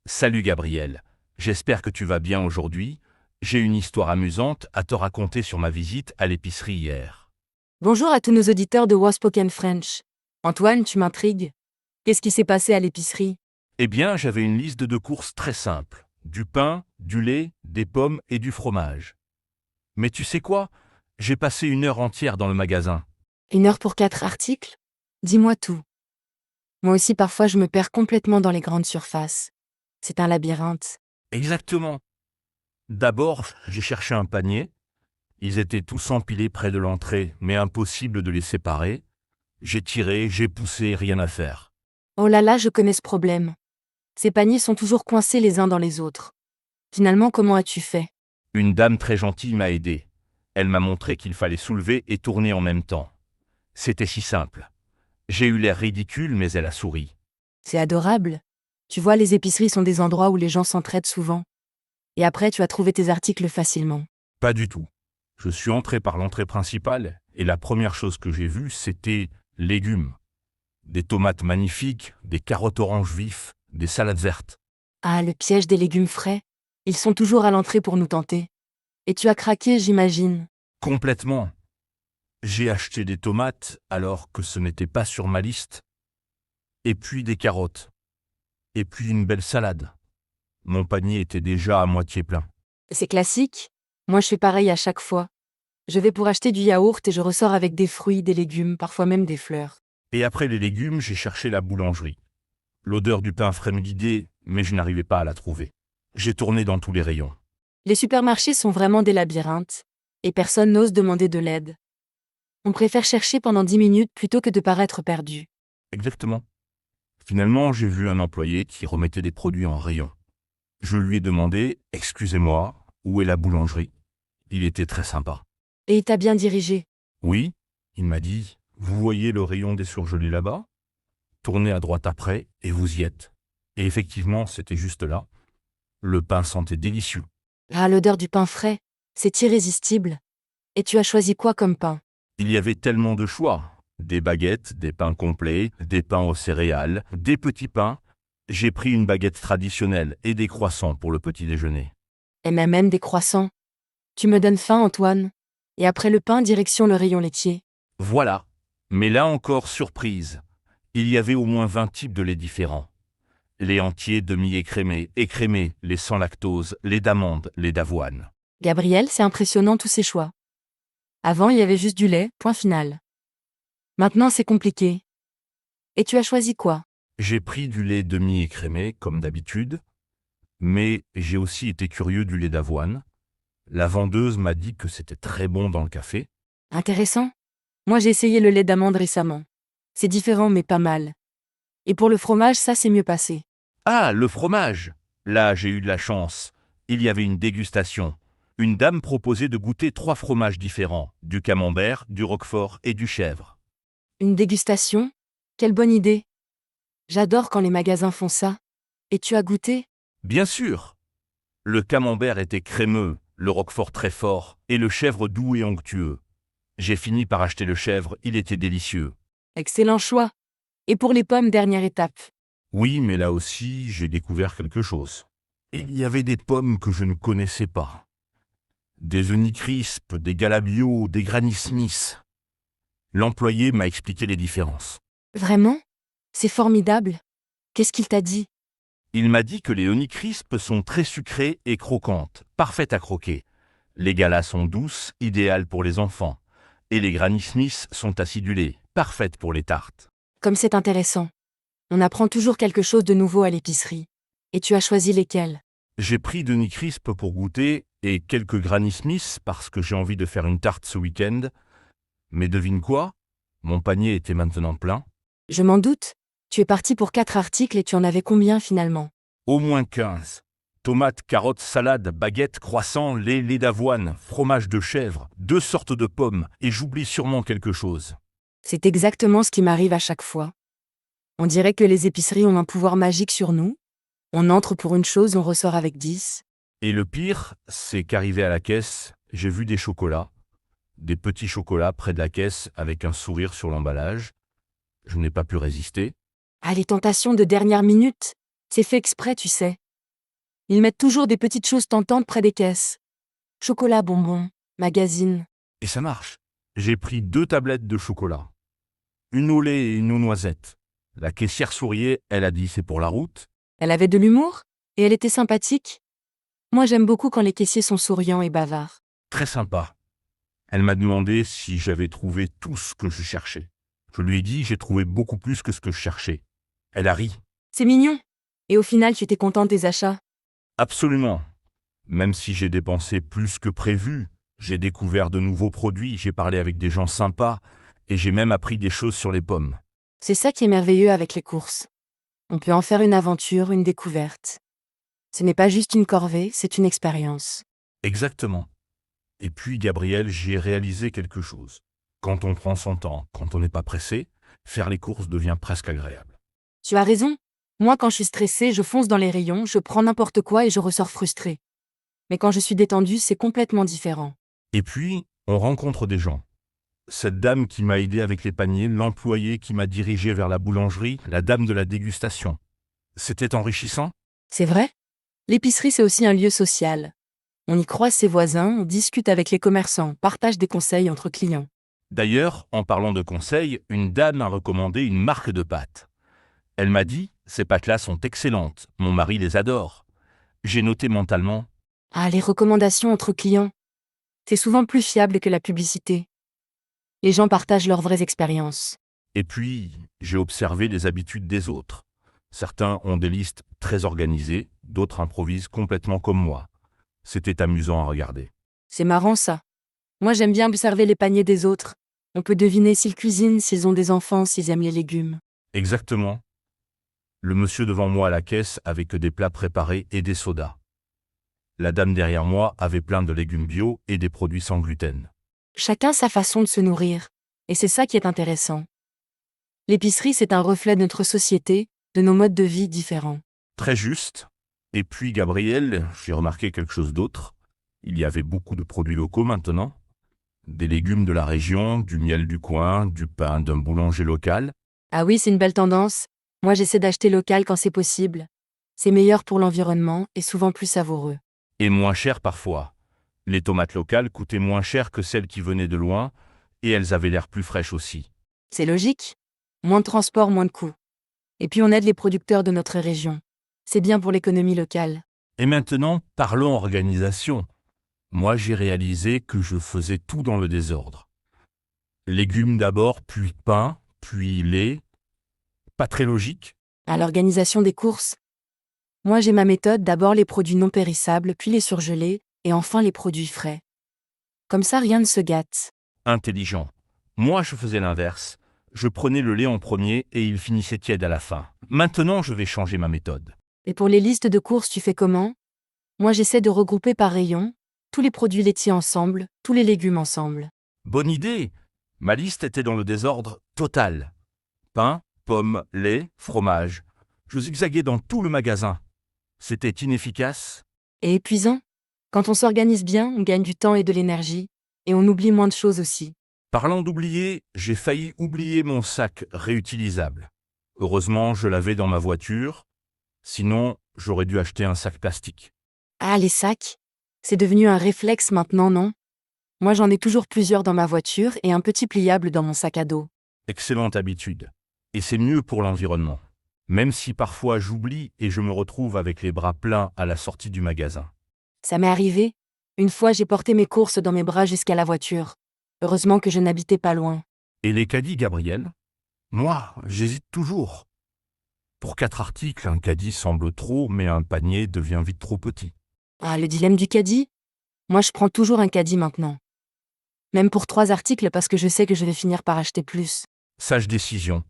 Salut Gabriel, j'espère que tu vas bien aujourd'hui. J'ai une histoire amusante à te raconter sur ma visite à l'épicerie hier. Bonjour à tous nos auditeurs de Waspoken French. Antoine, tu m'intrigues. Qu'est-ce qui s'est passé à l'épicerie? Eh bien, j'avais une liste de courses très simple. Du pain, du lait, des pommes et du fromage. Mais tu sais quoi? J'ai passé une heure entière dans le magasin. 1 heure pour 4 articles? Dis-moi tout. Moi aussi parfois je me perds complètement dans les grandes surfaces. C'est un labyrinthe. Exactement. D'abord, j'ai cherché un panier. Ils étaient tous empilés près de l'entrée, mais impossible de les séparer. J'ai tiré, j'ai poussé, rien à faire. Oh là là, je connais ce problème. Ces paniers sont toujours coincés les uns dans les autres. Finalement, comment as-tu fait? Une dame très gentille m'a aidé. Elle m'a montré qu'il fallait soulever et tourner en même temps. C'était si simple. J'ai eu l'air ridicule, mais elle a souri. C'est adorable. Tu vois, les épiceries sont des endroits où les gens s'entraident souvent. Et après, tu as trouvé tes articles facilement. Pas du tout. Je suis entré par l'entrée principale et la première chose que j'ai vue, c'était légumes. Des tomates magnifiques, des carottes oranges vifs, des salades vertes. Ah, le piège des légumes frais. Ils sont toujours à l'entrée pour nous tenter. Et tu as craqué, j'imagine. Complètement. J'ai acheté des tomates alors que ce n'était pas sur ma liste. Et puis des carottes. Et puis une belle salade. Mon panier était déjà à moitié plein. C'est classique. Moi, je fais pareil à chaque fois. Je vais pour acheter du yaourt et je ressors avec des fruits, des légumes, parfois même des fleurs. Et après les légumes, j'ai cherché la boulangerie. L'odeur du pain frais me guidait, mais je n'arrivais pas à la trouver. J'ai tourné dans tous les rayons. Les supermarchés sont vraiment des labyrinthes. Et personne n'ose demander de l'aide. On préfère chercher pendant 10 minutes plutôt que de paraître perdu. Exactement. Finalement, j'ai vu un employé qui remettait des produits en rayon. Je lui ai demandé « Excusez-moi, où est la boulangerie ?» Il était très sympa. Et il t'a bien dirigé. Oui, il m'a dit « Vous voyez le rayon des surgelés là-bas? Tournez à droite après et vous y êtes. » Et effectivement, c'était juste là. Le pain sentait délicieux. Ah, l'odeur du pain frais. C'est irrésistible. Et tu as choisi quoi comme pain? Il y avait tellement de choix. Des baguettes, des pains complets, des pains aux céréales, des petits pains. J'ai pris une baguette traditionnelle et des croissants pour le petit déjeuner. Et même des croissants. Tu me donnes faim, Antoine. Et après le pain, direction le rayon laitier. Voilà. Mais là encore, surprise. Il y avait au moins 20 types de laits différents. Les entiers demi-écrémés, écrémés, les sans lactose, les d'amandes, les d'avoine. Gabriel, c'est impressionnant tous ces choix. Avant, il y avait juste du lait, point final. Maintenant, c'est compliqué. Et tu as choisi quoi? J'ai pris du lait demi-écrémé, comme d'habitude, mais j'ai aussi été curieux du lait d'avoine. La vendeuse m'a dit que c'était très bon dans le café. Intéressant. Moi, j'ai essayé le lait d'amande récemment. C'est différent, mais pas mal. Et pour le fromage, ça c'est mieux passé. Ah, le fromage! Là, j'ai eu de la chance. Il y avait une dégustation. Une dame proposait de goûter 3 fromages différents, du camembert, du roquefort et du chèvre. Une dégustation? Quelle bonne idée. J'adore quand les magasins font ça. Et tu as goûté? Bien sûr! Le camembert était crémeux, le roquefort très fort, et le chèvre doux et onctueux. J'ai fini par acheter le chèvre, il était délicieux. Excellent choix. Et pour les pommes, dernière étape. Oui, mais là aussi, j'ai découvert quelque chose. Il y avait des pommes que je ne connaissais pas. Des Honeycrisp, des Galabio, des Granny Smith. L'employé m'a expliqué les différences. Vraiment? C'est formidable. Qu'est-ce qu'il t'a dit? Il m'a dit que les Honeycrisp sont très sucrées et croquantes, parfaites à croquer. Les Galas sont douces, idéales pour les enfants. Et les Granny Smith sont acidulées, parfaites pour les tartes. Comme c'est intéressant. On apprend toujours quelque chose de nouveau à l'épicerie. Et tu as choisi lesquels? J'ai pris de Honeycrisp pour goûter et quelques Granny Smith parce que j'ai envie de faire une tarte ce week-end. Mais devine quoi? Mon panier était maintenant plein. Je m'en doute. Tu es parti pour 4 articles et tu en avais combien finalement? Au moins 15. Tomates, carottes, salades, baguettes, croissants, lait d'avoine, fromage de chèvre, 2 sortes de pommes, et j'oublie sûrement quelque chose. C'est exactement ce qui m'arrive à chaque fois. On dirait que les épiceries ont un pouvoir magique sur nous. On entre pour une chose, on ressort avec 10. Et le pire, c'est qu'arrivé à la caisse, j'ai vu des chocolats, des petits chocolats près de la caisse avec un sourire sur l'emballage. Je n'ai pas pu résister. Ah, les tentations de dernière minute. C'est fait exprès, tu sais. Ils mettent toujours des petites choses tentantes près des caisses. Chocolat, bonbons, magazines. Et ça marche. J'ai pris 2 tablettes de chocolat. Une au lait et une aux noisettes. La caissière souriait, elle a dit c'est pour la route. Elle avait de l'humour et elle était sympathique. Moi j'aime beaucoup quand les caissiers sont souriants et bavards. Très sympa. Elle m'a demandé si j'avais trouvé tout ce que je cherchais. Je lui ai dit j'ai trouvé beaucoup plus que ce que je cherchais. Elle a ri. C'est mignon. Et au final tu étais contente des achats. Absolument. Même si j'ai dépensé plus que prévu, j'ai découvert de nouveaux produits, j'ai parlé avec des gens sympas et j'ai même appris des choses sur les pommes. C'est ça qui est merveilleux avec les courses. On peut en faire une aventure, une découverte. Ce n'est pas juste une corvée, c'est une expérience. Exactement. Et puis, Gabriel, j'ai réalisé quelque chose. Quand on prend son temps, quand on n'est pas pressé, faire les courses devient presque agréable. Tu as raison. Moi quand je suis stressée, je fonce dans les rayons, je prends n'importe quoi et je ressors frustrée. Mais quand je suis détendue, c'est complètement différent. Et puis, on rencontre des gens. Cette dame qui m'a aidé avec les paniers, l'employé qui m'a dirigé vers la boulangerie, la dame de la dégustation. C'était enrichissant. C'est vrai? L'épicerie, c'est aussi un lieu social. On y croise ses voisins, on discute avec les commerçants, partage des conseils entre clients. D'ailleurs, en parlant de conseils, une dame m'a recommandé une marque de pâtes. Elle m'a dit « Ces pâtes-là sont excellentes, mon mari les adore ». J'ai noté mentalement. Ah, les recommandations entre clients. C'est souvent plus fiable que la publicité. Les gens partagent leurs vraies expériences. Et puis, j'ai observé les habitudes des autres. Certains ont des listes très organisées, d'autres improvisent complètement comme moi. C'était amusant à regarder. C'est marrant ça. Moi j'aime bien observer les paniers des autres. On peut deviner s'ils cuisinent, s'ils ont des enfants, s'ils aiment les légumes. Exactement. Le monsieur devant moi à la caisse avait que des plats préparés et des sodas. La dame derrière moi avait plein de légumes bio et des produits sans gluten. Chacun sa façon de se nourrir. Et c'est ça qui est intéressant. L'épicerie, c'est un reflet de notre société, de nos modes de vie différents. Très juste. Et puis, Gabriel, j'ai remarqué quelque chose d'autre. Il y avait beaucoup de produits locaux maintenant. Des légumes de la région, du miel du coin, du pain d'un boulanger local. Ah oui, c'est une belle tendance. Moi j'essaie d'acheter local quand c'est possible. C'est meilleur pour l'environnement et souvent plus savoureux. Et moins cher parfois. Les tomates locales coûtaient moins cher que celles qui venaient de loin, et elles avaient l'air plus fraîches aussi. C'est logique. Moins de transport, moins de coûts. Et puis on aide les producteurs de notre région. C'est bien pour l'économie locale. Et maintenant, parlons organisation. Moi, j'ai réalisé que je faisais tout dans le désordre. Légumes d'abord, puis pain, puis lait. Pas très logique. À l'organisation des courses. Moi j'ai ma méthode, d'abord les produits non périssables, puis les surgelés, et enfin les produits frais. Comme ça rien ne se gâte. Intelligent. Moi, je faisais l'inverse. Je prenais le lait en premier et il finissait tiède à la fin. Maintenant, je vais changer ma méthode. Et pour les listes de courses, tu fais comment? Moi j'essaie de regrouper par rayon, tous les produits laitiers ensemble, tous les légumes ensemble. Bonne idée. Ma liste était dans le désordre total. Pain, pommes, lait, fromage. Je zigzaguais dans tout le magasin. C'était inefficace. Et épuisant? Quand on s'organise bien, on gagne du temps et de l'énergie, et on oublie moins de choses aussi. Parlant d'oublier, j'ai failli oublier mon sac réutilisable. Heureusement, je l'avais dans ma voiture. Sinon, j'aurais dû acheter un sac plastique. Ah, les sacs? C'est devenu un réflexe maintenant, non? Moi j'en ai toujours plusieurs dans ma voiture et un petit pliable dans mon sac à dos. Excellente habitude. Et c'est mieux pour l'environnement. Même si parfois j'oublie et je me retrouve avec les bras pleins à la sortie du magasin. Ça m'est arrivé. Une fois j'ai porté mes courses dans mes bras jusqu'à la voiture. Heureusement que je n'habitais pas loin. Et les caddies, Gabriel? Moi, j'hésite toujours. Pour 4 articles, un caddie semble trop, mais un panier devient vite trop petit. Ah, le dilemme du caddie? Moi je prends toujours un caddie maintenant. Même pour 3 articles parce que je sais que je vais finir par acheter plus. Sage décision.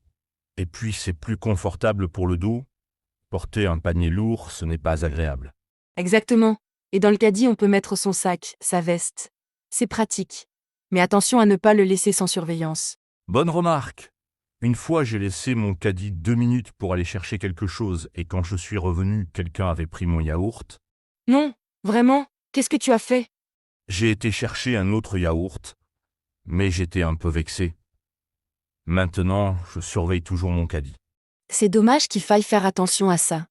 Et puis c'est plus confortable pour le dos. Porter un panier lourd, ce n'est pas agréable. Exactement. Et dans le caddie on peut mettre son sac, sa veste. C'est pratique. Mais attention à ne pas le laisser sans surveillance. Bonne remarque. Une fois, j'ai laissé mon caddie 2 minutes pour aller chercher quelque chose et quand je suis revenu, quelqu'un avait pris mon yaourt. Non, vraiment? Qu'est-ce que tu as fait? J'ai été chercher un autre yaourt, mais j'étais un peu vexé. Maintenant, je surveille toujours mon caddie. C'est dommage qu'il faille faire attention à ça.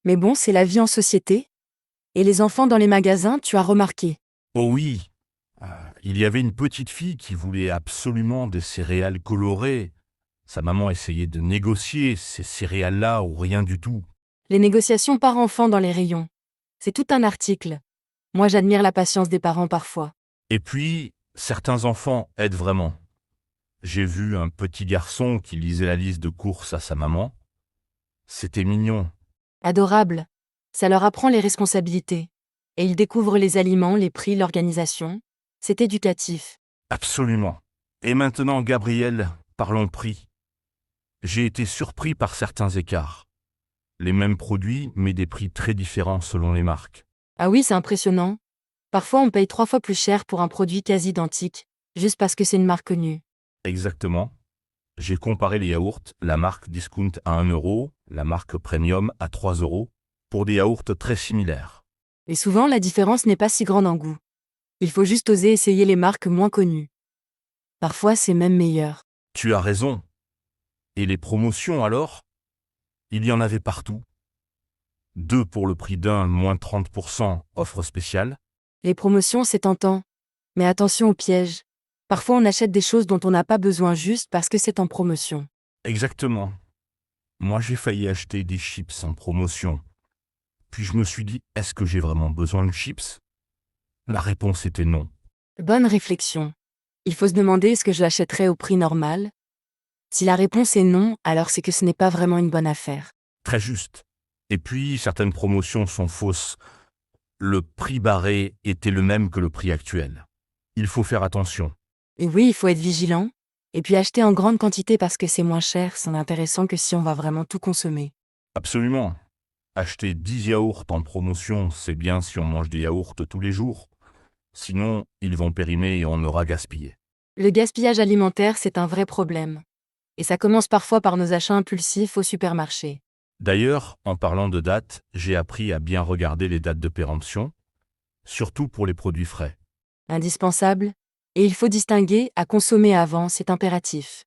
Mais bon, c'est la vie en société. Et les enfants dans les magasins, tu as remarqué? Oh oui, il y avait une petite fille qui voulait absolument des céréales colorées. Sa maman essayait de négocier ces céréales-là ou rien du tout. Les négociations par enfant dans les rayons. C'est tout un article. Moi, j'admire la patience des parents parfois. Et puis, certains enfants aident vraiment. J'ai vu un petit garçon qui lisait la liste de courses à sa maman. C'était mignon. Adorable. Ça leur apprend les responsabilités. Et ils découvrent les aliments, les prix, l'organisation. C'est éducatif. Absolument. Et maintenant, Gabriel, parlons prix. J'ai été surpris par certains écarts. Les mêmes produits, mais des prix très différents selon les marques. Ah oui, c'est impressionnant. Parfois, on paye 3 fois plus cher pour un produit quasi identique, juste parce que c'est une marque connue. Exactement. J'ai comparé les yaourts, la marque Discount à 1 euro, la marque Premium à 3 euros, pour des yaourts très similaires. Et souvent, la différence n'est pas si grande en goût. Il faut juste oser essayer les marques moins connues. Parfois, c'est même meilleur. Tu as raison. Et les promotions alors? Il y en avait partout. 2 pour le prix d'un, moins 30%, offre spéciale. Les promotions, c'est tentant. Mais attention aux pièges. Parfois, on achète des choses dont on n'a pas besoin juste parce que c'est en promotion. Exactement. Moi, j'ai failli acheter des chips en promotion. Puis je me suis dit, est-ce que j'ai vraiment besoin de chips? La réponse était non. Bonne réflexion. Il faut se demander est-ce que je l'achèterais au prix normal? Si la réponse est non, alors c'est que ce n'est pas vraiment une bonne affaire. Très juste. Et puis, certaines promotions sont fausses. Le prix barré était le même que le prix actuel. Il faut faire attention. Et oui, il faut être vigilant. Et puis acheter en grande quantité parce que c'est moins cher, c'est intéressant que si on va vraiment tout consommer. Absolument. Acheter 10 yaourts en promotion, c'est bien si on mange des yaourts tous les jours. Sinon, ils vont périmer et on aura gaspillé. Le gaspillage alimentaire, c'est un vrai problème. Et ça commence parfois par nos achats impulsifs au supermarché. D'ailleurs, en parlant de dates, j'ai appris à bien regarder les dates de péremption, surtout pour les produits frais. Indispensable. Et il faut distinguer, à consommer avant, c'est impératif.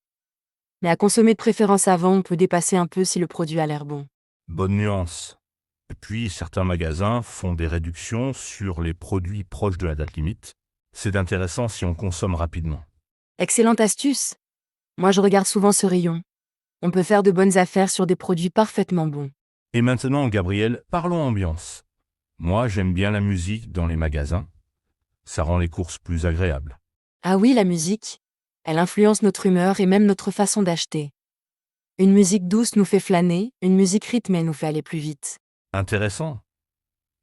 Mais à consommer de préférence avant, on peut dépasser un peu si le produit a l'air bon. Bonne nuance. Et puis, certains magasins font des réductions sur les produits proches de la date limite. C'est intéressant si on consomme rapidement. Excellente astuce. Moi, je regarde souvent ce rayon. On peut faire de bonnes affaires sur des produits parfaitement bons. Et maintenant, Gabriel, parlons ambiance. Moi, j'aime bien la musique dans les magasins. Ça rend les courses plus agréables. Ah oui, la musique. Elle influence notre humeur et même notre façon d'acheter. Une musique douce nous fait flâner, une musique rythmée nous fait aller plus vite. Intéressant.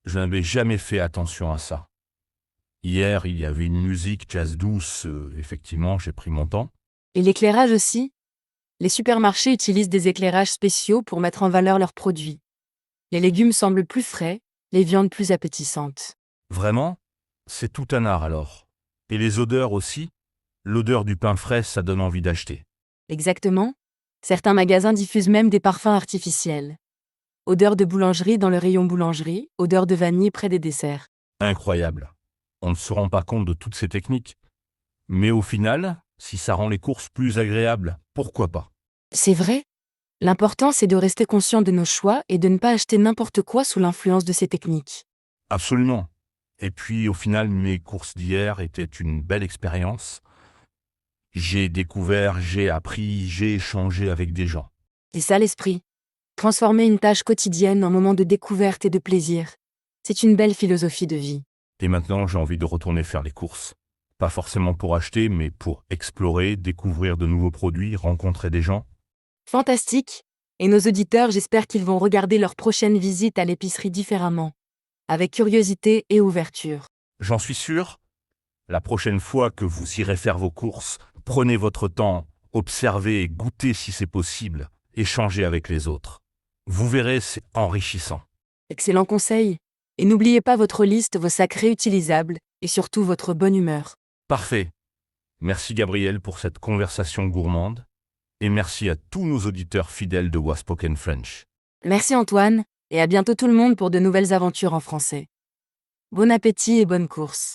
Je n'avais jamais fait attention à ça. Hier, il y avait une musique jazz douce. Effectivement, j'ai pris mon temps. Et l'éclairage aussi. Les supermarchés utilisent des éclairages spéciaux pour mettre en valeur leurs produits. Les légumes semblent plus frais, les viandes plus appétissantes. Vraiment? C'est tout un art alors. Et les odeurs aussi? L'odeur du pain frais, ça donne envie d'acheter. Exactement. Certains magasins diffusent même des parfums artificiels. Odeur de boulangerie dans le rayon boulangerie, odeur de vanille près des desserts. Incroyable. On ne se rend pas compte de toutes ces techniques. Mais au final, si ça rend les courses plus agréables, pourquoi pas? C'est vrai. L'important, c'est de rester conscient de nos choix et de ne pas acheter n'importe quoi sous l'influence de ces techniques. Absolument. Et puis au final, mes courses d'hier étaient une belle expérience. J'ai découvert, j'ai appris, j'ai échangé avec des gens. C'est ça l'esprit. Transformer une tâche quotidienne en moment de découverte et de plaisir. C'est une belle philosophie de vie. Et maintenant, j'ai envie de retourner faire les courses. Pas forcément pour acheter, mais pour explorer, découvrir de nouveaux produits, rencontrer des gens. Fantastique. Et nos auditeurs, j'espère qu'ils vont regarder leur prochaine visite à l'épicerie différemment. Avec curiosité et ouverture. J'en suis sûr. La prochaine fois que vous irez faire vos courses, prenez votre temps, observez et goûtez si c'est possible, échangez avec les autres. Vous verrez, c'est enrichissant. Excellent conseil. Et n'oubliez pas votre liste, vos sacs réutilisables, et surtout votre bonne humeur. Parfait. Merci Gabriel pour cette conversation gourmande. Et merci à tous nos auditeurs fidèles de Waspoken French. Merci Antoine, et à bientôt tout le monde pour de nouvelles aventures en français. Bon appétit et bonne course.